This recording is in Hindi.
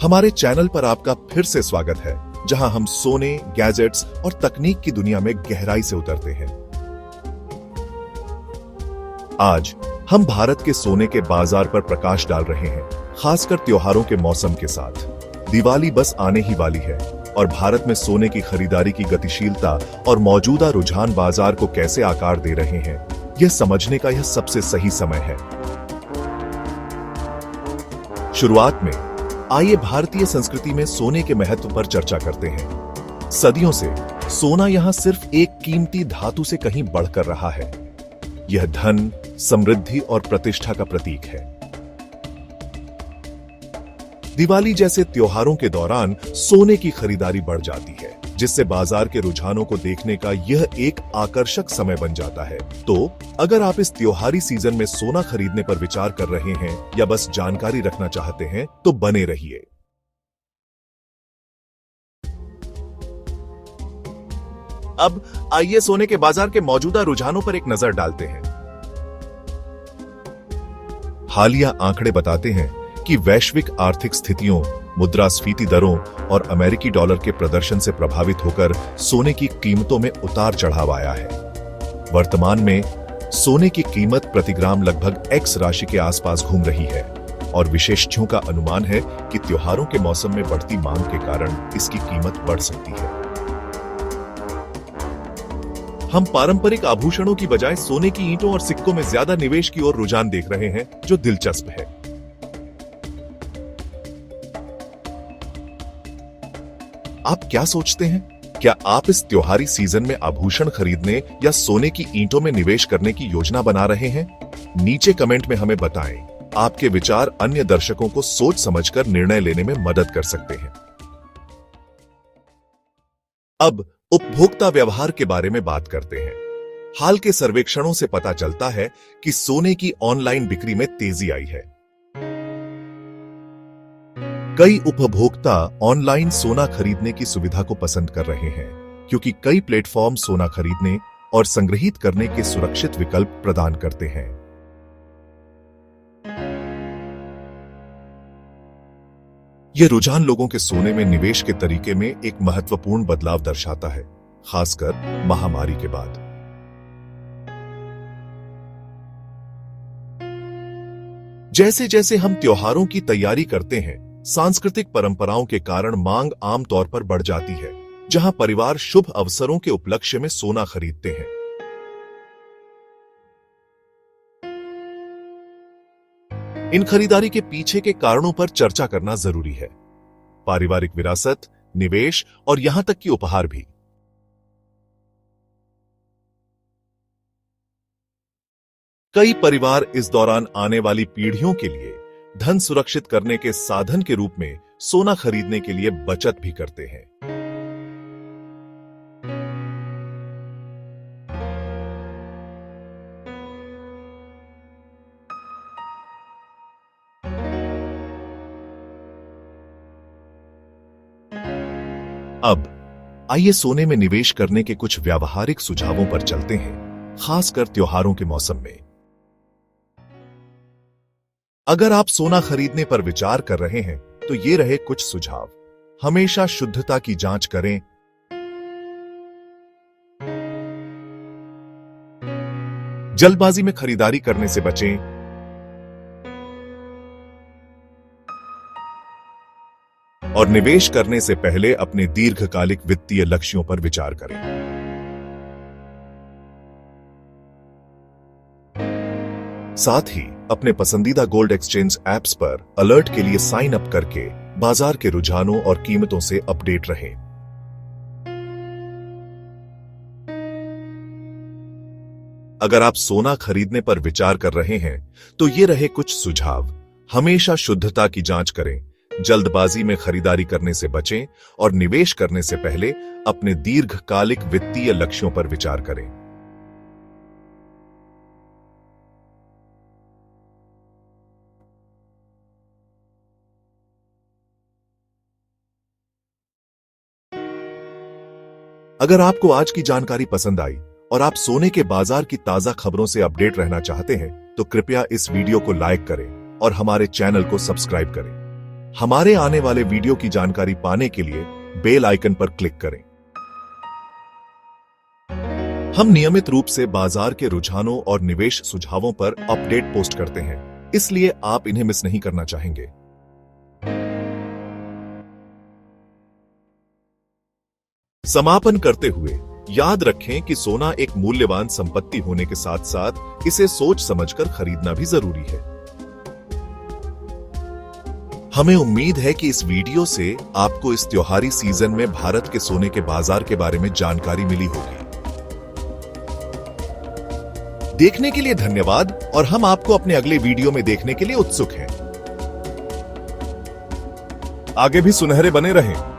हमारे चैनल पर आपका फिर से स्वागत है, जहां हम सोने, गैजेट्स और तकनीक की दुनिया में गहराई से उतरते हैं। आज हम भारत के सोने के बाजार पर प्रकाश डाल रहे हैं, खासकर त्योहारों के मौसम के साथ। दिवाली बस आने ही वाली है और भारत में सोने की खरीदारी की गतिशीलता और मौजूदा रुझान बाजार को कैसे आकार दे रहे हैं, यह समझने का यह सबसे सही समय है। शुरुआत में आइए भारतीय संस्कृति में सोने के महत्व पर चर्चा करते हैं। सदियों से सोना यहां सिर्फ एक कीमती धातु से कहीं बढ़कर रहा है। यह धन, समृद्धि और प्रतिष्ठा का प्रतीक है। दिवाली जैसे त्योहारों के दौरान सोने की खरीदारी बढ़ जाती है, जिससे बाजार के रुझानों को देखने का यह एक आकर्षक समय बन जाता है। तो अगर आप इस त्योहारी सीजन में सोना खरीदने पर विचार कर रहे हैं या बस जानकारी रखना चाहते हैं, तो बने रहिए। अब आइए सोने के बाजार के मौजूदा रुझानों पर एक नजर डालते हैं। हालिया आंकड़े बताते हैं कि वैश्विक आर्थिक स्थितियों, मुद्रास्फीति दरों और अमेरिकी डॉलर के प्रदर्शन से प्रभावित होकर सोने की कीमतों में उतार चढ़ाव आया है। वर्तमान में सोने की कीमत प्रति ग्राम लगभग X राशि के आसपास घूम रही है और विशेषज्ञों का अनुमान है कि त्योहारों के मौसम में बढ़ती मांग के कारण इसकी कीमत बढ़ सकती है। हम पारंपरिक आभूषणों की बजाय सोने की ईंटों और सिक्कों में ज्यादा निवेश की ओर रुझान देख रहे हैं, जो दिलचस्प है। आप क्या सोचते हैं? क्या आप इस त्योहारी सीजन में आभूषण खरीदने या सोने की ईंटों में निवेश करने की योजना बना रहे हैं? नीचे कमेंट में हमें बताएं। आपके विचार अन्य दर्शकों को सोच समझकर निर्णय लेने में मदद कर सकते हैं। अब उपभोक्ता व्यवहार के बारे में बात करते हैं। हाल के सर्वेक्षणों से पता चलता है कि सोने की ऑनलाइन बिक्री में तेजी आई है। कई उपभोक्ता ऑनलाइन सोना खरीदने की सुविधा को पसंद कर रहे हैं, क्योंकि कई प्लेटफॉर्म सोना खरीदने और संग्रहित करने के सुरक्षित विकल्प प्रदान करते हैं। यह रुझान लोगों के सोने में निवेश के तरीके में एक महत्वपूर्ण बदलाव दर्शाता है, खासकर महामारी के बाद। जैसे जैसे हम त्योहारों की तैयारी करते हैं, सांस्कृतिक परंपराओं के कारण मांग आमतौर पर बढ़ जाती है, जहां परिवार शुभ अवसरों के उपलक्ष्य में सोना खरीदते हैं। इन खरीदारी के पीछे के कारणों पर चर्चा करना जरूरी है। पारिवारिक विरासत, निवेश और यहां तक कि उपहार भी। कई परिवार इस दौरान आने वाली पीढ़ियों के लिए धन सुरक्षित करने के साधन के रूप में सोना खरीदने के लिए बचत भी करते हैं। अब आइए सोने में निवेश करने के कुछ व्यावहारिक सुझावों पर चलते हैं, खासकर त्योहारों के मौसम में। अगर आप सोना खरीदने पर विचार कर रहे हैं, तो ये रहे कुछ सुझाव। हमेशा शुद्धता की जांच करें। जल्दबाजी में खरीदारी करने से बचें। और निवेश करने से पहले अपने दीर्घकालिक वित्तीय लक्ष्यों पर विचार करें। साथ ही अपने पसंदीदा गोल्ड एक्सचेंज ऐप्स पर अलर्ट के लिए साइन अप करके बाजार के रुझानों और कीमतों से अपडेट रहें। अगर आप सोना खरीदने पर विचार कर रहे हैं, तो ये रहे कुछ सुझाव। हमेशा शुद्धता की जांच करें, जल्दबाजी में खरीदारी करने से बचें और निवेश करने से पहले अपने दीर्घकालिक वित्तीय लक्ष्यों पर विचार करें। अगर आपको आज की जानकारी पसंद आई और आप सोने के बाजार की ताजा खबरों से अपडेट रहना चाहते हैं, तो कृपया इस वीडियो को लाइक करें और हमारे चैनल को सब्सक्राइब करें। हमारे आने वाले वीडियो की जानकारी पाने के लिए बेल आइकन पर क्लिक करें। हम नियमित रूप से बाजार के रुझानों और निवेश सुझावों पर अपडेट पोस्ट करते हैं, इसलिए आप इन्हें मिस नहीं करना चाहेंगे। समापन करते हुए याद रखें कि सोना एक मूल्यवान संपत्ति होने के साथ साथ इसे सोच समझकर खरीदना भी जरूरी है। हमें उम्मीद है कि इस वीडियो से आपको इस त्योहारी सीजन में भारत के सोने के बाजार के बारे में जानकारी मिली होगी। देखने के लिए धन्यवाद और हम आपको अपने अगले वीडियो में देखने के लिए उत्सुक हैं। आगे भी सुनहरे बने रहें।